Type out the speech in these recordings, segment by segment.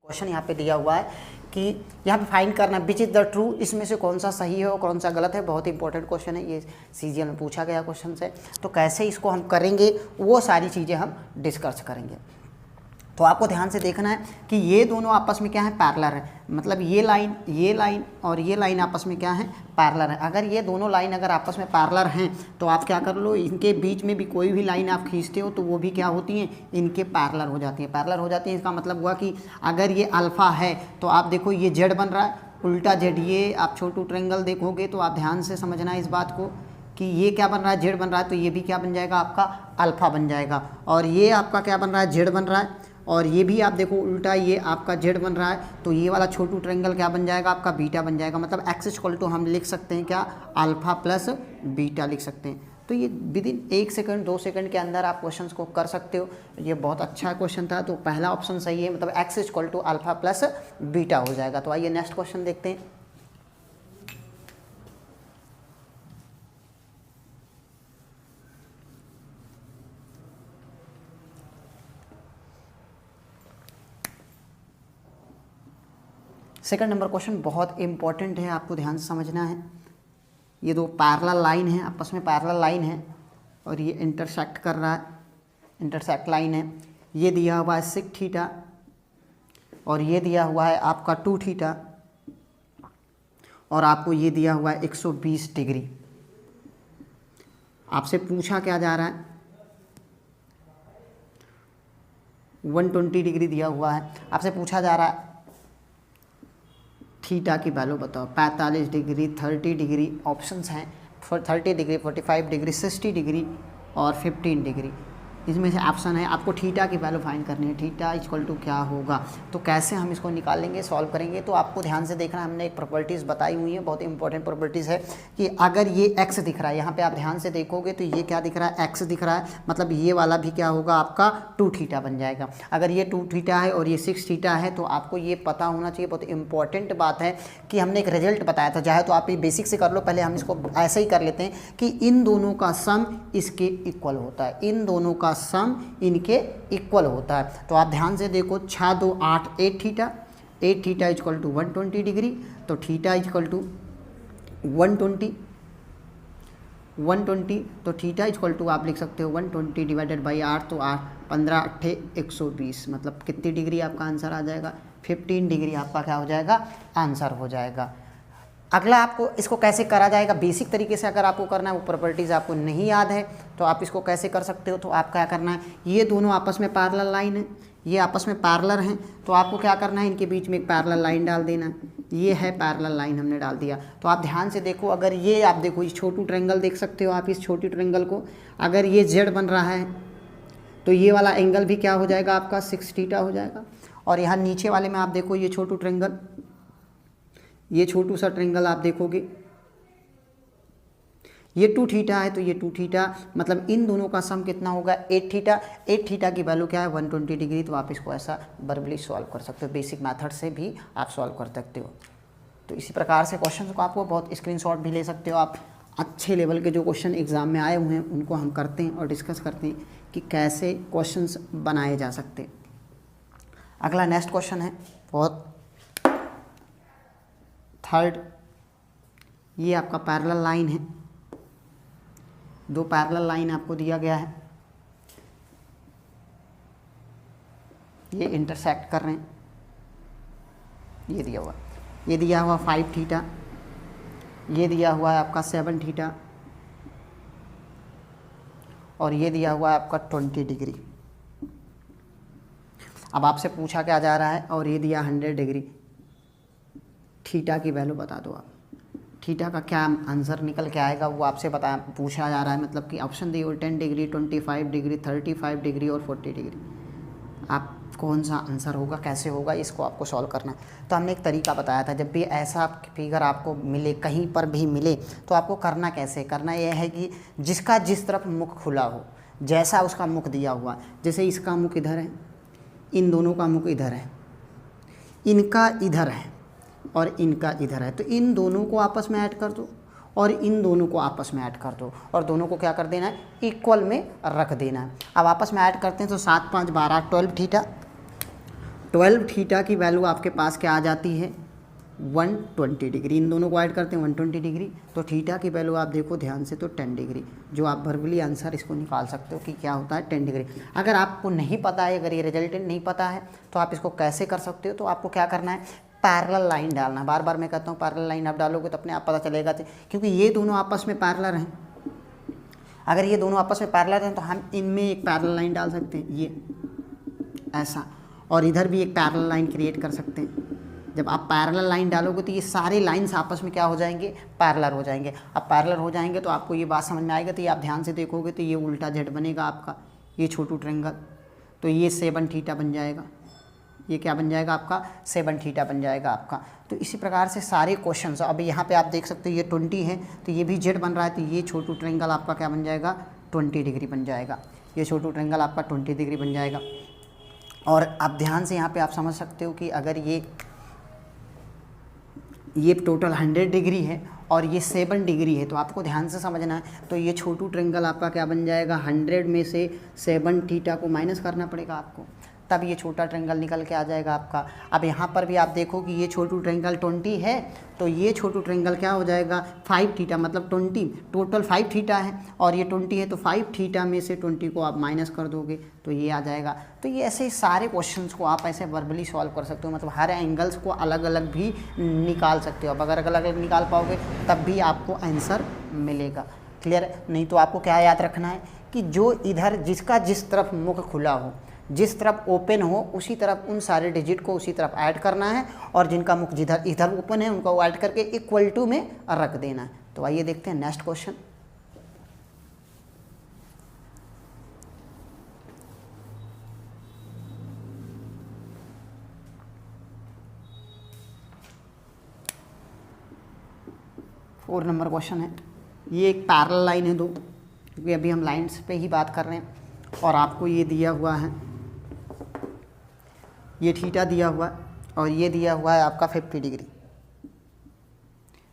Question यहाँ पे दिया हुआ है कि यहाँ पे फाइंड करना विच इज़ द ट्रू, इसमें से कौन सा सही है और कौन सा गलत है। बहुत ही इंपॉर्टेंट क्वेश्चन है ये, सीजीएल में पूछा गया क्वेश्चन से। तो कैसे इसको हम करेंगे वो सारी चीज़ें हम डिस्कस करेंगे। तो आपको ध्यान से देखना है कि ये दोनों आपस में क्या है, पैरेलल है। मतलब ये लाइन और ये लाइन आपस में क्या है, पैरेलल है। अगर ये दोनों लाइन अगर आपस में पैरेलल हैं तो आप क्या कर लो, इनके बीच में भी कोई भी लाइन आप खींचते हो तो वो भी क्या होती हैं, इनके पैरेलल हो जाती हैं। पैरेलल हो जाती हैं इसका मतलब हुआ कि अगर ये अल्फ़ा है तो आप देखो ये जेड बन रहा है, उल्टा जेड। ये आप छोटू ट्रायंगल देखोगे तो आप ध्यान से समझना है इस बात को कि ये क्या बन रहा है, जेड बन रहा है, तो ये भी क्या बन जाएगा, आपका अल्फ़ा बन जाएगा। और ये आपका क्या बन रहा है, जेड बन रहा है। और ये भी आप देखो उल्टा ये आपका जेड बन रहा है, तो ये वाला छोटू ट्रायंगल क्या बन जाएगा, आपका बीटा बन जाएगा। मतलब एक्स इक्वल टू हम लिख सकते हैं क्या, अल्फ़ा प्लस बीटा लिख सकते हैं। तो ये विद इन 1 सेकंड 2 सेकंड के अंदर आप क्वेश्चंस को कर सकते हो। ये बहुत अच्छा क्वेश्चन था। तो पहला ऑप्शन सही है, मतलब x equal to alpha plus beta हो जाएगा। तो आइए नेक्स्ट क्वेश्चन देखते हैं। सेकंड नंबर क्वेश्चन बहुत इंपॉर्टेंट है, आपको ध्यान से समझना है। ये दो पैरेलल लाइन है, आपस में पैरेलल लाइन है और ये इंटरसेक्ट कर रहा है, इंटरसेक्ट लाइन है। ये दिया हुआ है 6 थीटा और ये दिया हुआ है आपका 2 थीटा और आपको ये दिया हुआ है 120 डिग्री। आपसे पूछा क्या जा रहा है, 120 डिग्री दिया हुआ है। आपसे पूछा जा रहा है थीटा की वैल्यू बताओ। 45 डिग्री, 30 डिग्री ऑप्शंस हैं, 30 डिग्री, 45 डिग्री, 60 डिग्री और 15 डिग्री। इसमें से ऑप्शन है, आपको थीटा की वैल्यू फाइंड करनी है। थीटा इक्वल टू क्या होगा, तो कैसे हम इसको निकालेंगे, सॉल्व करेंगे। तो आपको ध्यान से देखना, हमने एक प्रॉपर्टीज़ बताई हुई है, बहुत इंपॉर्टेंट प्रॉपर्टीज़ है कि अगर ये एक्स दिख रहा है, यहाँ पे आप ध्यान से देखोगे तो ये क्या दिख रहा है, एक्स दिख रहा है। मतलब ये वाला भी क्या होगा, आपका 2 थीटा बन जाएगा। अगर ये 2 थीटा है और ये 6 थीटा है तो आपको ये पता होना चाहिए, बहुत इंपॉर्टेंट बात है कि हमने एक रिजल्ट बताया था। चाहे तो आप ये बेसिक से कर लो, पहले हम इसको ऐसे ही कर लेते हैं कि इन दोनों का सम इसके इक्वल होता है। इन दोनों का सम इनके इक्वल होता है। तो आप ध्यान से देखो, 6 2 8 8 theta, 8 theta equal to 120 degree. तो थीटा इक्वल टू 120, तो थीटा इक्वल टू आप लिख सकते हो 120 डिवाइडेड बाई 8, तो 8 15 8 120। मतलब कितनी डिग्री आपका आंसर आ जाएगा, 15 डिग्री आपका क्या हो जाएगा, आंसर हो जाएगा। अगला आपको इसको कैसे करा जाएगा, बेसिक तरीके से अगर आपको करना है, वो प्रॉपर्टीज़ आपको नहीं याद है तो आप इसको कैसे कर सकते हो। तो आप क्या करना है, ये दोनों आपस में पैरेलल लाइन है, ये आपस में पैरेलल हैं, तो आपको क्या करना है, इनके बीच में एक पैरेलल लाइन डाल देना। ये है पैरेलल लाइन, हमने डाल दिया। तो आप ध्यान से देखो, अगर ये आप देखो, इस छोटू ट्रायंगल देख सकते हो आप, इस छोटी ट्रायंगल को अगर ये जेड बन रहा है तो ये वाला एंगल भी क्या हो जाएगा, आपका 6 थीटा हो जाएगा। और यहाँ नीचे वाले में आप देखो, ये छोटू ट्रायंगल, ये छोटू सा ट्रायंगल आप देखोगे, ये 2 थीटा है तो ये 2 थीटा, मतलब इन दोनों का सम कितना होगा, 8 थीटा। 8 थीटा की वैल्यू क्या है, 120 डिग्री। तो आप इसको ऐसा वर्बली सॉल्व कर सकते हो, बेसिक मेथड से भी आप सॉल्व कर सकते हो। तो इसी प्रकार से क्वेश्चन को आपको बहुत स्क्रीनशॉट भी ले सकते हो आप। अच्छे लेवल के जो क्वेश्चन एग्जाम में आए हुए हैं उनको हम करते हैं और डिस्कस करते हैं कि कैसे क्वेश्चंस बनाए जा सकते हैं। अगला नेक्स्ट क्वेश्चन है, बहुत थर्ड, ये आपका पैरेलल लाइन है, 2 पैरेलल लाइन आपको दिया गया है, ये इंटरसेक्ट कर रहे हैं। ये दिया हुआ 5 थीटा, ये दिया हुआ है आपका 7 थीटा और ये दिया हुआ है आपका 20 डिग्री। अब आपसे पूछा क्या जा रहा है, और ये दिया 100 डिग्री। थीटा की वैल्यू बता दो आप, थीटा का क्या आंसर निकल के आएगा वो आपसे पूछा जा रहा है। मतलब कि ऑप्शन दिए हुए 10 डिग्री, 25 डिग्री, 35 डिग्री और 40 डिग्री। आप कौन सा आंसर होगा, कैसे होगा, इसको आपको सॉल्व करना है। तो हमने एक तरीका बताया था, जब भी ऐसा फिगर आपको मिले, कहीं पर भी मिले, तो आपको करना कैसे, करना यह है कि जिसका जिस तरफ मुख खुला हो, जैसा उसका मुख दिया हुआ, जैसे इसका मुख इधर है, इन दोनों का मुख इधर है, इनका इधर है और इनका इधर है, तो इन दोनों को आपस में ऐड कर दो और इन दोनों को आपस में ऐड कर दो और दोनों को क्या कर देना है, इक्वल में रख देना है। अब आपस में ऐड करते हैं तो 7 5 12 12 थीटा 12 थीटा की वैल्यू आपके पास क्या आ जाती है 120 डिग्री। इन दोनों को ऐड करते हैं 120 डिग्री, तो थीटा की वैल्यू आप देखो ध्यान से तो 10 डिग्री, जो आप वर्बली आंसर इसको निकाल सकते हो कि क्या होता है 10 डिग्री। अगर आपको नहीं पता है, अगर ये रिजल्टेंट नहीं पता है, तो आप इसको कैसे कर सकते हो, तो आपको क्या करना है, पैरेलल लाइन डालना। बार बार मैं कहता हूँ पैरेलल लाइन आप डालोगे तो अपने आप पता चलेगा, क्योंकि ये दोनों आपस में पैरेलल हैं। अगर ये दोनों आपस में पैरेलल हैं तो हम इनमें एक पैरेलल लाइन डाल सकते हैं, ये ऐसा, और इधर भी एक पैरेलल लाइन क्रिएट कर सकते हैं। जब आप पैरेलल लाइन डालोगे तो ये सारे लाइंस आपस में क्या हो जाएंगे, पैरेलल हो जाएंगे। अब पैरेलल हो जाएंगे तो आपको ये बात समझ में आएगा। तो ये आप ध्यान से देखोगे तो ये उल्टा जेड बनेगा आपका, ये छोटू ट्रायंगल, तो ये 7 थीटा बन जाएगा। ये क्या बन जाएगा आपका 7 थीटा बन जाएगा आपका। तो इसी प्रकार से सारे क्वेश्चंस, अब यहाँ पे आप देख सकते हो ये 20 है तो ये भी जेड बन रहा है, तो ये छोटू ट्रायंगल आपका क्या बन जाएगा 20 डिग्री बन जाएगा। ये छोटू ट्रायंगल आपका 20 डिग्री बन जाएगा। और आप ध्यान से यहाँ पे आप समझ सकते हो कि अगर ये टोटल 100 डिग्री है और ये 7 डिग्री है, तो आपको ध्यान से समझना है। तो ये छोटू ट्रायंगल आपका क्या बन जाएगा, 100 में से 7 थीटा को माइनस करना पड़ेगा आपको, तब ये छोटा ट्रायंगल निकल के आ जाएगा आपका। अब यहाँ पर भी आप देखो कि ये छोटू ट्रायंगल 20 है, तो ये छोटू ट्रायंगल क्या हो जाएगा 5 थीटा, मतलब 20 टोटल 5 थीटा है और ये 20 है, तो 5 थीटा में से 20 को आप माइनस कर दोगे तो ये आ जाएगा। तो ये ऐसे सारे क्वेश्चंस को आप ऐसे वर्बली सॉल्व कर सकते हो, मतलब हर एंगल्स को अलग अलग भी निकाल सकते हो। अब अगर अलग अलग निकाल पाओगे तब भी आपको आंसर मिलेगा। क्लियर? नहीं तो आपको क्या याद रखना है कि जो इधर जिसका जिस तरफ मुख खुला हो, जिस तरफ ओपन हो, उसी तरफ उन सारे डिजिट को उसी तरफ ऐड करना है, और जिनका मुख जिधर इधर ओपन है उनको ऐड करके इक्वल टू में रख देना है। तो आइए देखते हैं next question. Four number question है। ये एक पैरेलल लाइन है दो, क्योंकि अभी हम लाइन्स पे ही बात कर रहे हैं, और आपको ये दिया हुआ है, ये थीटा दिया हुआ है और ये दिया हुआ है आपका 50 डिग्री,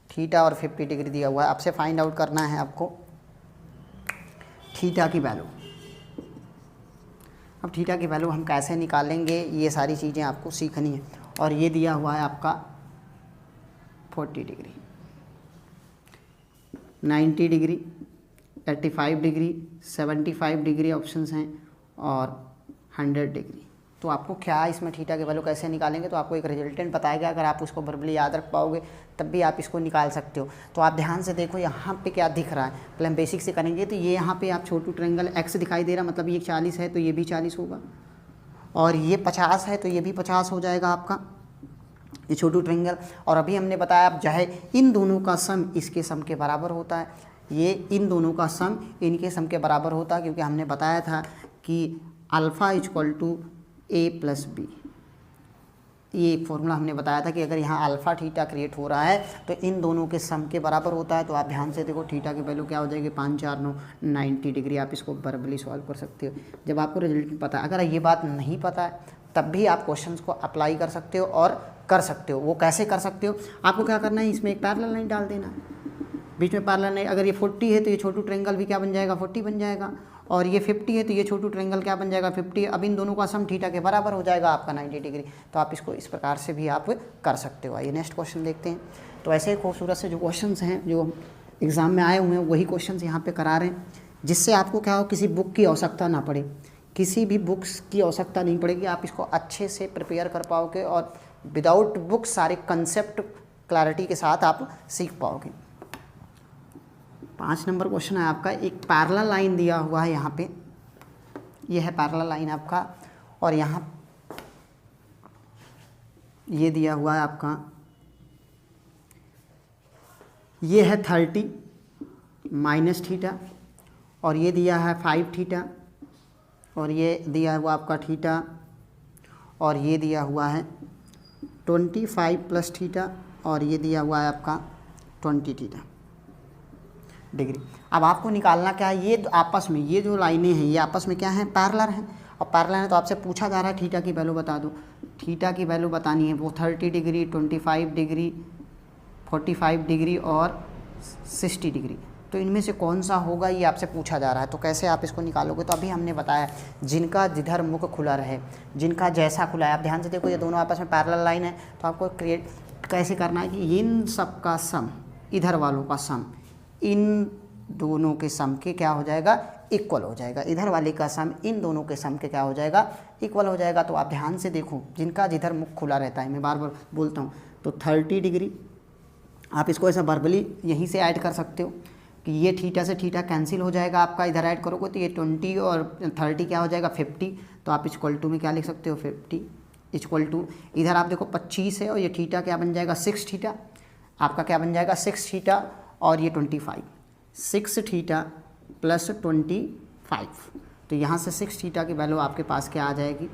थीटा और 50 डिग्री दिया हुआ है। आपसे फाइंड आउट करना है आपको थीटा की वैल्यू। अब थीटा की वैल्यू हम कैसे निकालेंगे, ये सारी चीज़ें आपको सीखनी है। और ये दिया हुआ है आपका 40 degree, 90 degree, 85 degree, 75 degree options हैं और 100 डिग्री। तो आपको क्या इसमें थीटा की वैल्यू कैसे निकालेंगे, तो आपको एक रिजल्टेंट बताया गया। अगर आप उसको वर्बली याद रख पाओगे तब भी आप इसको निकाल सकते हो। तो आप ध्यान से देखो यहाँ पे क्या दिख रहा है, पहले हम बेसिक से करेंगे। तो ये यहाँ पे आप छोटू ट्रायंगल एक्स दिखाई दे रहा, मतलब ये 40 है तो ये भी 40 होगा, और ये 50 है तो ये भी 50 हो जाएगा आपका, ये छोटू ट्रायंगल। और अभी हमने बताया अब चाहे इन दोनों का सम इसके सम के बराबर होता है, ये इन दोनों का सम इनके सम के बराबर होता है, क्योंकि हमने बताया था कि alpha equal to A plus B. ये फॉर्मूला हमने बताया था कि अगर यहाँ अल्फ़ा थीटा क्रिएट हो रहा है तो इन दोनों के सम के बराबर होता है। तो आप ध्यान से देखो थीटा की वैल्यू क्या हो जाएगी 5 4 9 90 डिग्री। आप इसको वर्बली सॉल्व कर सकते हो जब आपको रिजल्ट पता है। अगर ये बात नहीं पता है तब भी आप क्वेश्चंस को अप्लाई कर सकते हो और कर सकते हो। वो कैसे कर सकते हो, आपको क्या करना है, इसमें एक पैरेलल लाइन डाल देना है, बीच में पैरेलल लाइन। अगर ये 40 है तो ये छोटू ट्रायंगल भी क्या बन जाएगा 40 बन जाएगा, और ये 50 है तो ये छोटू ट्रायंगल क्या बन जाएगा 50। अब इन दोनों का सम थीटा के बराबर हो जाएगा आपका 90 डिग्री। तो आप इसको इस प्रकार से भी आप कर सकते हो। आइए नेक्स्ट क्वेश्चन देखते हैं। तो ऐसे खूबसूरत से जो क्वेश्चंस हैं जो एग्ज़ाम में आए हुए हैं वही क्वेश्चंस यहाँ पे करा रहे हैं, जिससे आपको क्या हो किसी बुक की आवश्यकता ना पड़े, किसी भी बुक्स की आवश्यकता नहीं पड़ेगी। आप इसको अच्छे से प्रिपेयर कर पाओगे और विदाउट बुक सारे कंसेप्ट क्लैरिटी के साथ आप सीख पाओगे। 5 नंबर क्वेश्चन है आपका, एक पैरेलल लाइन दिया हुआ है यहाँ पे, ये है पैरेलल लाइन आपका, और यहाँ ये दिया हुआ है आपका, ये है 30 माइनस थीटा, और ये दिया है 5 थीटा, और ये दिया हुआ आपका थीटा, और ये दिया हुआ है 25 प्लस थीटा, और ये दिया हुआ है आपका 20 थीटा डिग्री। अब आपको निकालना क्या है, ये आपस में ये जो लाइनें हैं ये आपस में क्या हैं पैरेलल हैं, और पैरेलल है तो आपसे पूछा जा रहा है थीटा की वैल्यू बता दो। थीटा की वैल्यू बतानी है, वो 30 डिग्री, 25 डिग्री, 45 डिग्री और 60 डिग्री। तो इनमें से कौन सा होगा ये आपसे पूछा जा रहा है। तो कैसे आप इसको निकालोगे, तो अभी हमने बताया जिनका जिधर मुख खुला रहे, जिनका जैसा खुला है। आप ध्यान से देखो ये दोनों आपस में पैरेलल लाइन है, तो आपको क्रिएट कैसे करना है कि इन सब का सम, इधर वालों का सम इन दोनों के सम के क्या हो जाएगा, इक्वल हो जाएगा। इधर वाले का सम इन दोनों के सम के क्या हो जाएगा, इक्वल हो जाएगा। तो आप ध्यान से देखो जिनका जिधर मुख खुला रहता है, मैं बार बार बोलता हूँ, तो 30 डिग्री आप इसको ऐसा वर्बली यहीं से ऐड कर सकते हो कि ये थीटा से थीटा कैंसिल हो जाएगा आपका, इधर ऐड करोगे तो ये 20 और 30 क्या हो जाएगा 50। तो आप इक्वल टू में क्या लिख सकते हो 50 इक्वल टू, इधर आप देखो 25 है और ये थीटा क्या बन जाएगा 6 थीटा, आपका क्या बन जाएगा 6 थीटा और ये 25, 6 थीटा प्लस 25। तो यहाँ से 6 थीटा की वैल्यू आपके पास क्या आ जाएगी,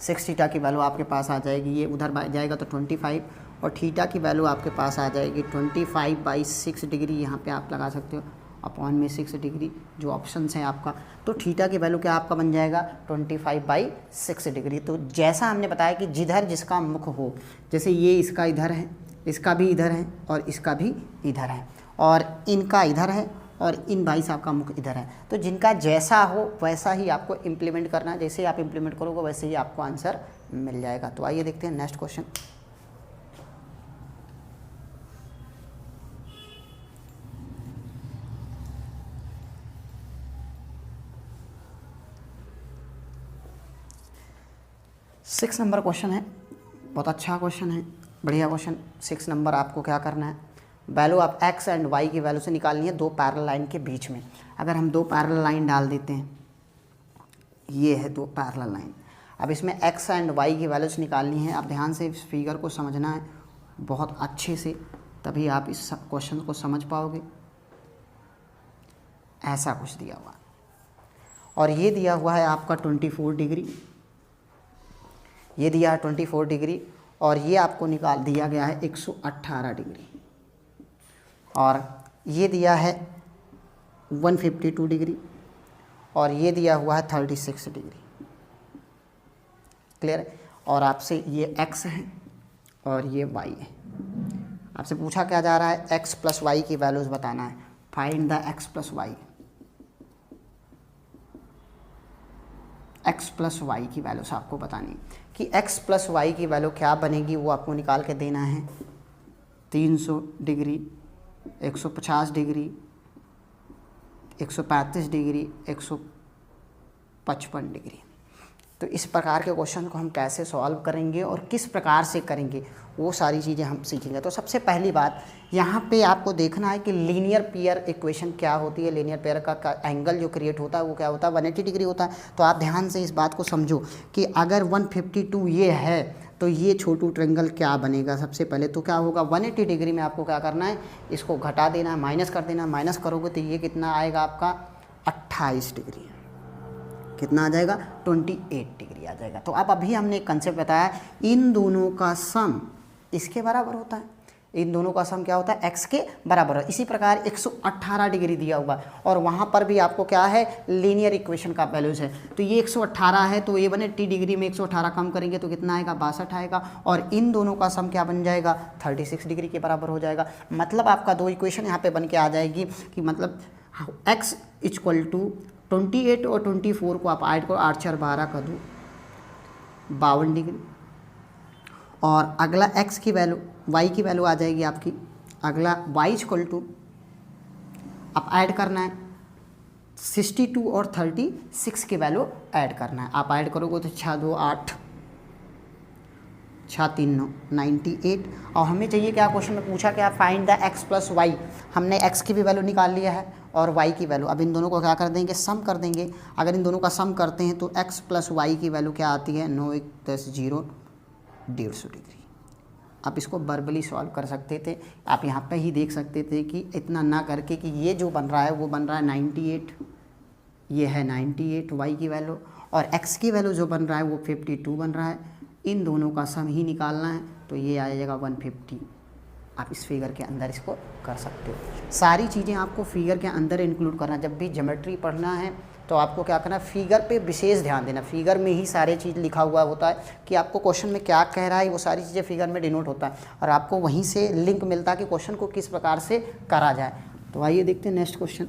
6 थीटा की वैल्यू आपके पास आ जाएगी, ये उधर जाएगा तो 25 और थीटा की वैल्यू आपके पास आ जाएगी 25/6 डिग्री, यहाँ पे आप लगा सकते हो अपॉन में 6 डिग्री जो ऑप्शन है आपका। तो थीटा की वैल्यू क्या आपका बन जाएगा 25/6 डिग्री। तो जैसा हमने बताया कि जिधर जिसका मुख हो, जैसे ये इसका इधर है, इसका भी इधर है और इसका भी इधर है और इनका इधर है और इन भाई साहब का मुख इधर है। तो जिनका जैसा हो वैसा ही आपको इम्प्लीमेंट करना है, जैसे ही आप इम्प्लीमेंट करोगे वैसे ही आपको आंसर मिल जाएगा। तो आइए देखते हैं next question. Six number question है, बहुत अच्छा क्वेश्चन है, बढ़िया क्वेश्चन। 6 नंबर आपको क्या करना है, वैल्यू आप x एंड y की वैल्यू से निकालनी है दो पैरेलल लाइन के बीच में। अगर हम दो पैरेलल लाइन डाल देते हैं, ये है दो पैरेलल लाइन, अब इसमें x एंड y की वैल्यू से निकालनी है। आप ध्यान से इस फिगर को समझना है बहुत अच्छे से, तभी आप इस क्वेश्चन को समझ पाओगे। ऐसा कुछ दिया हुआ और ये दिया हुआ है आपका 24 डिग्री, ये दिया है 24 डिग्री और ये आपको निकाल दिया गया है 118 डिग्री और ये दिया है 152 डिग्री और ये दिया हुआ है 36 डिग्री। क्लियर है। और आपसे ये x है और ये y है। आपसे पूछा क्या जा रहा है, x प्लस वाई की वैल्यूज़ बताना है। Find the x plus Y, x plus Y की वैल्यूज़ आपको बतानी है कि x प्लस वाई की वैल्यू क्या बनेगी, वो आपको निकाल के देना है। 300 डिग्री, 150 डिग्री, 135 डिग्री, 155 डिग्री। तो इस प्रकार के क्वेश्चन को हम कैसे सॉल्व करेंगे और किस प्रकार से करेंगे, वो सारी चीज़ें हम सीखेंगे। तो सबसे पहली बात यहाँ पे आपको देखना है कि लीनियर पेयर इक्वेशन क्या होती है। लीनियर पेयर का एंगल जो क्रिएट होता है वो क्या होता है 180 डिग्री होता है। तो आप ध्यान से इस बात को समझो कि अगर 152 ये है तो ये छोटू ट्रायंगल क्या बनेगा। सबसे पहले तो क्या होगा 180 डिग्री में आपको क्या करना है, इसको घटा देना है, माइनस कर देना है। माइनस करोगे तो ये कितना आएगा आपका 28 डिग्री, कितना आ जाएगा 28 डिग्री आ जाएगा। तो अब अभी हमने एक कंसेप्ट बताया, इन दोनों का सम इसके बराबर होता है। इन दोनों का सम क्या होता है x के बराबर है। इसी प्रकार 118 डिग्री दिया हुआ और वहाँ पर भी आपको क्या है लीनियर इक्वेशन का वैल्यूज है। तो ये 118 है तो ये 180 डिग्री में 118 कम करेंगे तो कितना आएगा 62 आएगा और इन दोनों का सम क्या बन जाएगा 36 डिग्री के बराबर हो जाएगा। मतलब आपका दो इक्वेशन यहाँ पे बन के आ जाएगी कि मतलब x इक्वल टू 28 और 24 को आप ऐड करो, 8 4 12 का 52 डिग्री और अगला x की वैल्यू y की वैल्यू आ जाएगी आपकी। अगला y इक्वल टू आप ऐड करना है 62 और 36 की वैल्यू ऐड करना है। आप ऐड करोगे तो 6 2 8 6 3 9 98 और हमें चाहिए क्या क्वेश्चन में पूछा क्या find the x plus Y. हमने x की भी वैल्यू निकाल लिया है और y की वैल्यू। अब इन दोनों को क्या कर देंगे सम कर देंगे। अगर इन दोनों का सम करते हैं तो x प्लस वाई की वैल्यू क्या आती है 9 1 10 0 150 डिग्री। आप इसको वर्बली सॉल्व कर सकते थे, आप यहाँ पे ही देख सकते थे कि इतना ना करके कि ये जो बन रहा है वो बन रहा है 98, ये है 98 y की वैल्यू और x की वैल्यू जो बन रहा है वो 52 बन रहा है। इन दोनों का सम ही निकालना है तो ये आ जाएगा 150। आप इस फिगर के अंदर इसको कर सकते हो। सारी चीज़ें आपको फिगर के अंदर इंक्लूड करना। जब भी ज्योमेट्री पढ़ना है तो आपको क्या करना है फिगर पे विशेष ध्यान देना। फिगर में ही सारे चीज़ लिखा हुआ होता है कि आपको क्वेश्चन में क्या कह रहा है, वो सारी चीज़ें फिगर में डिनोट होता है और आपको वहीं से लिंक मिलता है कि क्वेश्चन को किस प्रकार से करा जाए। तो आइए देखते हैं next question.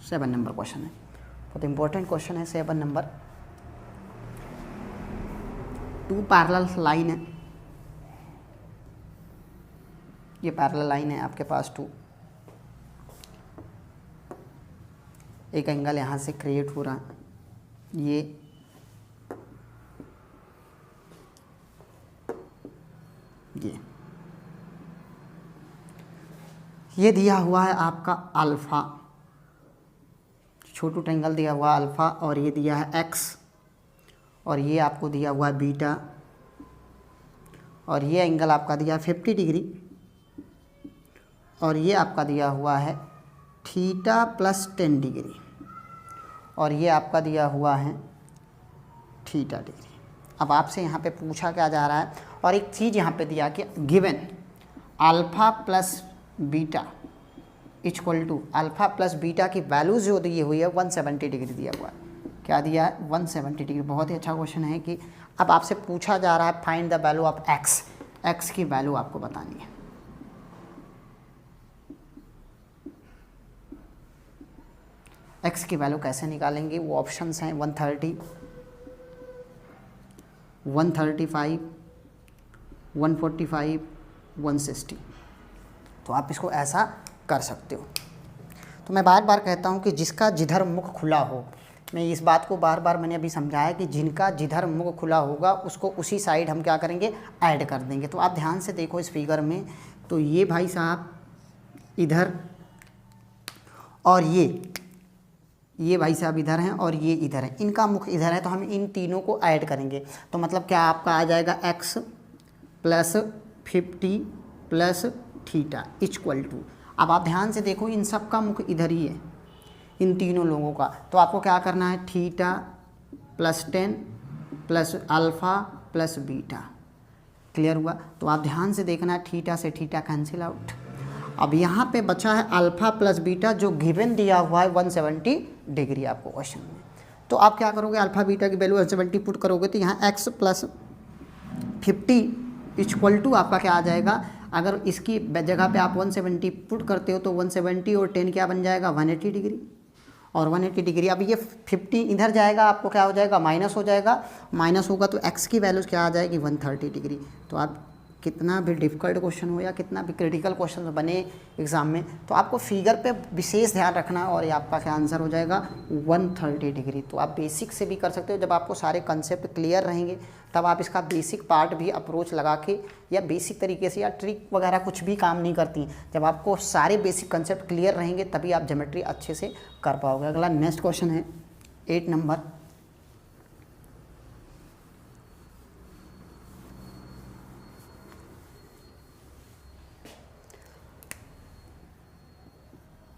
Seven number question है, बहुत इंपॉर्टेंट क्वेश्चन है। 7 नंबर, 2 पैरेलल लाइन है, ये पैरेलल लाइन है आपके पास 2, एक एंगल यहाँ से क्रिएट हो रहा है, ये दिया हुआ है आपका अल्फ़ा, छोटू ट्रायंगल दिया हुआ है अल्फ़ा, और ये दिया है एक्स, और ये आपको दिया हुआ है बीटा, और ये एंगल आपका दिया है 50 डिग्री, और ये आपका दिया हुआ है थीटा प्लस 10 डिग्री, और ये आपका दिया हुआ है थीटा डिग्री। अब आपसे यहाँ पे पूछा क्या जा रहा है, और एक चीज़ यहाँ पे दिया कि given alpha plus beta equal to, alpha plus beta की वैल्यू जो दी हुई है 170 डिग्री दिया हुआ है। क्या दिया है? 170 डिग्री। बहुत ही अच्छा क्वेश्चन है कि अब आपसे पूछा जा रहा है find the value of x, x की वैल्यू आपको बतानी है। एक्स की वैल्यू कैसे निकालेंगे? वो ऑप्शंस हैं 130, 135, 145, 160। तो आप इसको ऐसा कर सकते हो। तो मैं बार बार कहता हूँ कि जिसका जिधर मुख खुला हो, मैं इस बात को बार बार मैंने अभी समझाया कि जिनका जिधर मुख खुला होगा उसको उसी साइड हम क्या करेंगे, ऐड कर देंगे। तो आप ध्यान से देखो इस फिगर में, तो ये भाई साहब इधर, और ये भाई साहब इधर हैं, और ये इधर है, इनका मुख इधर है, तो हम इन तीनों को ऐड करेंगे। तो मतलब क्या आपका आ जाएगा x plus 50 plus theta equal to, अब आप ध्यान से देखो इन सब का मुख इधर ही है, इन तीनों लोगों का। तो आपको क्या करना है, theta plus 10 plus alpha plus beta. Clear हुआ? तो आप ध्यान से देखना है, थीटा से थीटा कैंसिल आउट। अब यहाँ पे बचा है अल्फ़ा प्लस बीटा जो गिवन दिया हुआ है 170 डिग्री आपको क्वेश्चन में। तो आप क्या करोगे, अल्फ़ा बीटा की वैल्यू 170 पुट करोगे, तो यहाँ x प्लस 50 इक्वल टू आपका क्या आ जाएगा, अगर इसकी जगह पे आप 170 पुट करते हो तो 170 और 10 क्या बन जाएगा, 180 डिग्री। और 180 डिग्री, अब ये 50 इधर जाएगा, आपको क्या हो जाएगा, माइनस हो जाएगा। माइनस होगा तो x की वैल्यूज़ क्या आ जाएगी, 130 डिग्री। तो आप कितना भी डिफ़िकल्ट क्वेश्चन हो या कितना भी क्रिटिकल क्वेश्चन बने एग्ज़ाम में, तो आपको फिगर पे विशेष ध्यान रखना है, और ये आपका क्या आंसर हो जाएगा, 130 डिग्री। तो आप बेसिक से भी कर सकते हो, जब आपको सारे कंसेप्ट क्लियर रहेंगे तब आप इसका बेसिक पार्ट भी अप्रोच लगा के, या बेसिक तरीके से, या ट्रिक वगैरह कुछ भी काम नहीं करती। जब आपको सारे बेसिक कंसेप्ट क्लियर रहेंगे तभी आप ज्योमेट्री अच्छे से कर पाओगे। अगला नेक्स्ट क्वेश्चन है 8 नंबर,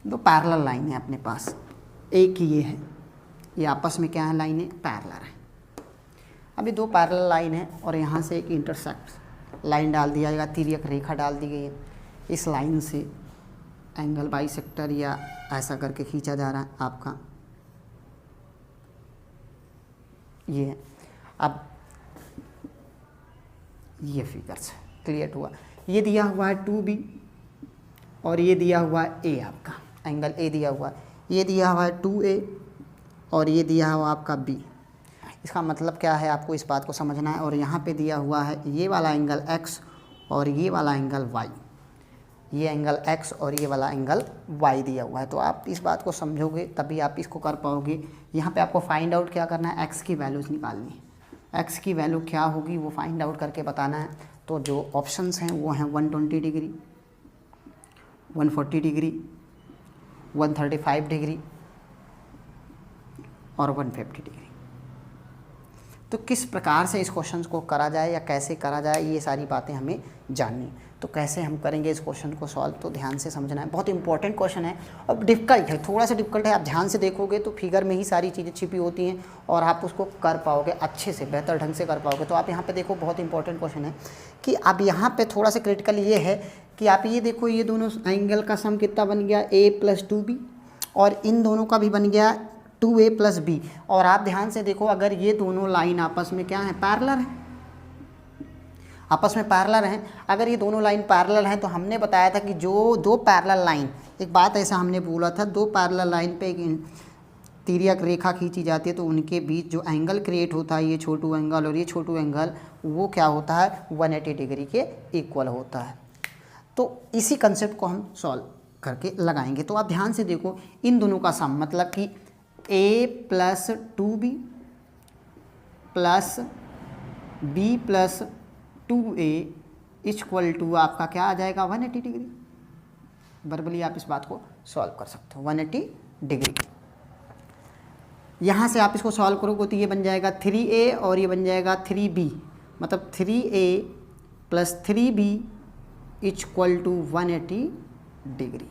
दो पैरेलल लाइन है अपने पास, एक ही ये है, ये आपस में क्या है, लाइनें पैरेलल है। अभी दो पैरेलल लाइन है और यहाँ से एक इंटरसेक्ट लाइन डाल दिया जाएगा, तिर्यक रेखा डाल दी गई है। इस लाइन से एंगल बाइसेक्टर या ऐसा करके खींचा जा रहा है आपका, ये है। अब ये फिगर्स क्लियर हुआ, ये दिया हुआ है 2b और ये दिया हुआ है a, आपका एंगल a दिया हुआ है, ये दिया हुआ है 2a और ये दिया हुआ आपका b। इसका मतलब क्या है आपको इस बात को समझना है। और यहाँ पे दिया हुआ है ये वाला एंगल x और ये वाला एंगल y, ये एंगल x और ये वाला एंगल y दिया हुआ है। तो आप इस बात को समझोगे तभी आप इसको कर पाओगे। यहाँ पे आपको फाइंड आउट क्या करना है, x की वैल्यूज़ निकालनी है। x की वैल्यू क्या होगी वो फाइंड आउट करके बताना है। तो जो ऑप्शंस हैं वो हैं 120 डिग्री, 140 डिग्री, 135 डिग्री और 150 डिग्री। तो किस प्रकार से इस क्वेश्चन को करा जाए या कैसे करा जाए, ये सारी बातें हमें जाननी। तो कैसे हम करेंगे इस क्वेश्चन को सॉल्व, तो ध्यान से समझना है। बहुत इंपॉर्टेंट क्वेश्चन है और डिफ़िकल्ट है, थोड़ा सा डिफ़िकल्ट है। आप ध्यान से देखोगे तो फिगर में ही सारी चीज़ें छिपी होती हैं और आप उसको कर पाओगे अच्छे से, बेहतर ढंग से कर पाओगे। तो आप यहाँ पे देखो, बहुत इंपॉर्टेंट क्वेश्चन है कि अब यहाँ पे थोड़ा सा क्रिटिकल ये है कि आप ये देखो, ये दोनों एंगल का सम कितना बन गया, a + 2b, और इन दोनों का भी बन गया 2a प्लस बी। और आप ध्यान से देखो, अगर ये दोनों लाइन आपस में क्या है, पैरेलल है, आपस में पैरेलल हैं। अगर ये दोनों लाइन पैरेलल हैं तो हमने बताया था कि जो दो पैरेलल लाइन, एक बात ऐसा हमने बोला था, दो पैरेलल लाइन पे एक तिर्यक रेखा खींची जाती है तो उनके बीच जो एंगल क्रिएट होता है, ये छोटू एंगल और ये छोटू एंगल, वो क्या होता है, 180 डिग्री के इक्वल होता है। तो इसी कंसेप्ट को हम सॉल्व करके लगाएंगे। तो आप ध्यान से देखो, इन दोनों का सम मतलब कि a plus 2b plus b plus 2a equal to आपका क्या आ जाएगा, 180 डिग्री। वर्बली आप इस बात को सॉल्व कर सकते हो, 180 डिग्री। यहाँ से आप इसको सॉल्व करोगे तो ये बन जाएगा 3a और ये बन जाएगा 3b, मतलब 3a plus 3b equal to 180 degree.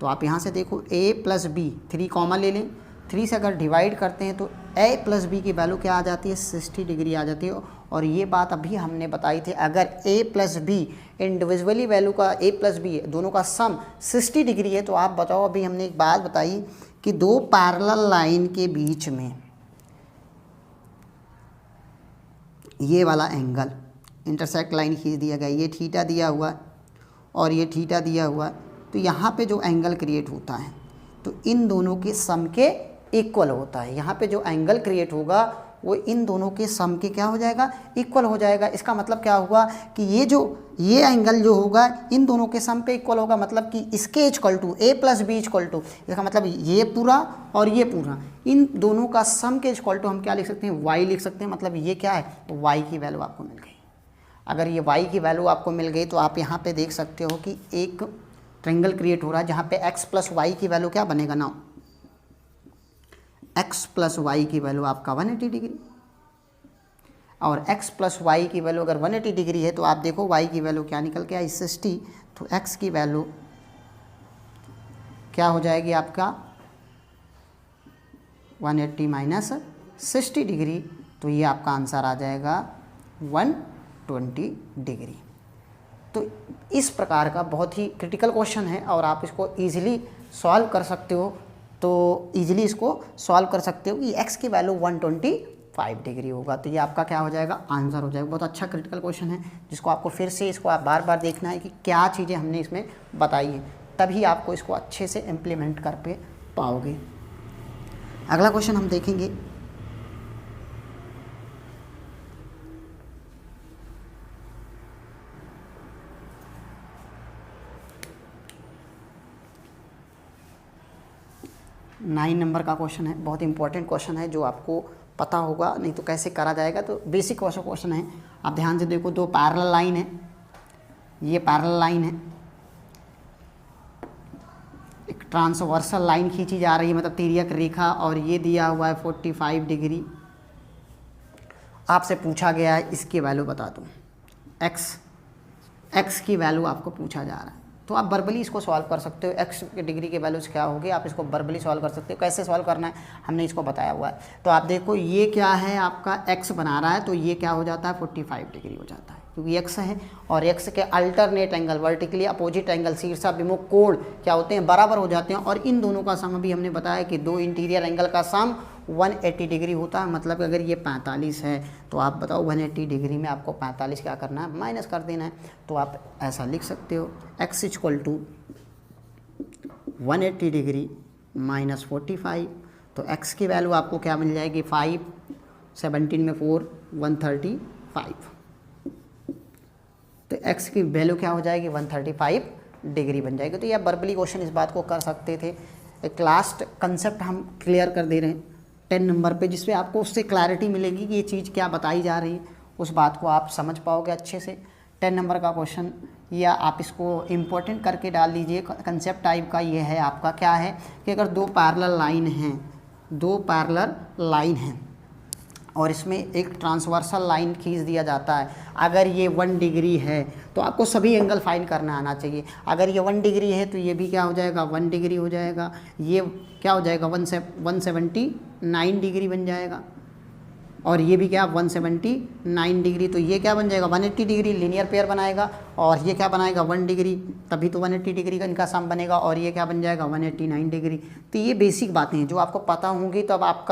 तो आप यहाँ से देखो a प्लस b, 3 कॉमन ले लें, 3 से अगर डिवाइड करते हैं तो a प्लस b की वैल्यू क्या आ जाती है, 60 डिग्री आ जाती है। और ये बात अभी हमने बताई थी, अगर a plus b individually value का a प्लस b दोनों का सम 60 डिग्री है, तो आप बताओ, अभी हमने एक बात बताई कि दो पैरेलल लाइन के बीच में ये वाला एंगल, इंटरसेक्ट लाइन खींच दिया गया, ये थीटा दिया हुआ है और ये थीटा दिया हुआ है, तो यहाँ पे जो एंगल क्रिएट होता है तो इन दोनों के सम के इक्वल होता है। यहाँ पे जो एंगल क्रिएट होगा वो इन दोनों के सम के क्या हो जाएगा, इक्वल हो जाएगा। इसका मतलब क्या हुआ कि ये एंगल जो होगा इन दोनों के सम पे इक्वल होगा, मतलब कि इसके equal to a plus B equal to, इसका मतलब ये पूरा और ये पूरा, इन दोनों का सम के इक्वल टू हम क्या लिख सकते हैं, y लिख सकते हैं। मतलब ये क्या है, y की वैल्यू आपको मिल गई। अगर ये y की वैल्यू आपको मिल गई तो आप यहाँ पे देख सकते हो कि एक ट्रायंगल क्रिएट हो रहा है जहाँ पे x प्लस वाई की वैल्यू क्या बनेगा ना, x प्लस वाई की वैल्यू आपका 180 डिग्री, और x प्लस वाई की वैल्यू अगर 180 डिग्री है तो आप देखो y की वैल्यू क्या निकल के आई, 60। तो x की वैल्यू क्या हो जाएगी आपका 180 माइनस 60 डिग्री, तो ये आपका आंसर आ जाएगा 120 डिग्री। तो इस प्रकार का बहुत ही क्रिटिकल क्वेश्चन है और आप इसको ईजिली सॉल्व कर सकते हो। तो ईजिली इसको सॉल्व कर सकते हो कि x की वैल्यू 125 डिग्री होगा, तो ये आपका क्या हो जाएगा, आंसर हो जाएगा। बहुत अच्छा क्रिटिकल क्वेश्चन है जिसको आपको फिर से इसको आप बार बार देखना है कि क्या चीज़ें हमने इसमें बताई हैं, तभी आपको इसको अच्छे से इम्प्लीमेंट कर पाओगे। अगला क्वेश्चन हम देखेंगे, नाइन नंबर का क्वेश्चन है। बहुत इंपॉर्टेंट क्वेश्चन है जो आपको पता होगा, नहीं तो कैसे करा जाएगा। तो बेसिक क्वेश्चन है, आप ध्यान से देखो, दो पैरेलल लाइन है, ये पैरेलल लाइन है, एक ट्रांसवर्सल लाइन खींची जा रही है, मतलब तिर्यक रेखा, और ये दिया हुआ है 45 डिग्री। आपसे पूछा गया है इसकी वैल्यू बता दो, एक्स की वैल्यू आपको पूछा जा रहा है। तो आप वर्बली इसको सॉल्व कर सकते हो, एक्स की डिग्री के वैल्यूज़ क्या होगी, आप इसको वर्बली सॉल्व कर सकते हो। कैसे सॉल्व करना है हमने इसको बताया हुआ है। तो आप देखो, ये क्या है, आपका एक्स बना रहा है, तो ये क्या हो जाता है, 45 डिग्री हो जाता है, क्योंकि एक्स है और एक्स के alternate angle, vertically opposite angle, शीर्षाभिमुख कोण क्या होते हैं, बराबर हो जाते हैं। और इन दोनों का सम भी हमने बताया कि दो इंटीरियर एंगल का सम 180 डिग्री होता है। मतलब अगर ये 45 है तो आप बताओ 180 डिग्री में आपको 45 क्या करना है, माइनस कर देना है। तो आप ऐसा लिख सकते हो, x equal to 180 degree minus 45। तो x की वैल्यू आपको क्या मिल जाएगी, 5, 17 में 4, 135। तो x की वैल्यू क्या हो जाएगी, 135 डिग्री बन जाएगी। तो ये वर्बली क्वेश्चन इस बात को कर सकते थे। एक लास्ट कंसेप्ट हम क्लियर कर दे रहे हैं 10 नंबर पे, जिससे आपको उससे क्लैरिटी मिलेगी कि ये चीज़ क्या बताई जा रही है, उस बात को आप समझ पाओगे अच्छे से। 10 नंबर का क्वेश्चन, या आप इसको इम्पोर्टेंट करके डाल लीजिए। कंसेप्ट टाइप का ये है आपका, क्या है कि अगर दो पैरेलल लाइन हैं, दो पैरेलल लाइन हैं और इसमें एक ट्रांसवर्सल लाइन खींच दिया जाता है। अगर ये 1 डिग्री है तो आपको सभी एंगल फाइंड करना आना चाहिए। अगर ये 1 डिग्री है तो ये भी क्या हो जाएगा, 1 डिग्री हो जाएगा। ये क्या हो जाएगा, 179 डिग्री बन जाएगा। और ये भी क्या 179 डिग्री, तो ये क्या बन जाएगा 180 डिग्री, लीनियर पेयर बनाएगा। और ये क्या बनाएगा 1 डिग्री, तभी तो 180 डिग्री का इनका सम बनेगा। और ये क्या बन जाएगा 189 डिग्री। तो ये बेसिक बातें हैं जो आपको पता होंगी तो अब आप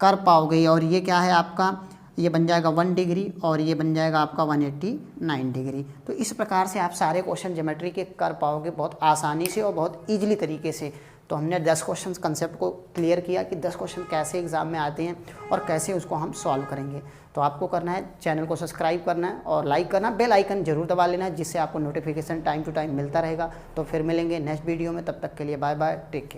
कर पाओगे। और ये क्या है आपका, ये बन जाएगा 1 डिग्री और ये बन जाएगा आपका 189 डिग्री। तो इस प्रकार से आप सारे क्वेश्चन ज्योमेट्री के कर पाओगे बहुत आसानी से और बहुत ईजिली तरीके से। तो हमने 10 क्वेश्चन कंसेप्ट को क्लियर किया कि 10 क्वेश्चन कैसे एग्जाम में आते हैं और कैसे उसको हम सॉल्व करेंगे। तो आपको करना है चैनल को सब्सक्राइब करना है और लाइक करना, बेल आइकन जरूर दबा लेना है जिससे आपको नोटिफिकेशन टाइम टू टाइम मिलता रहेगा। तो फिर मिलेंगे नेक्स्ट वीडियो में, तब तक के लिए बाय बाय, टेक केयर।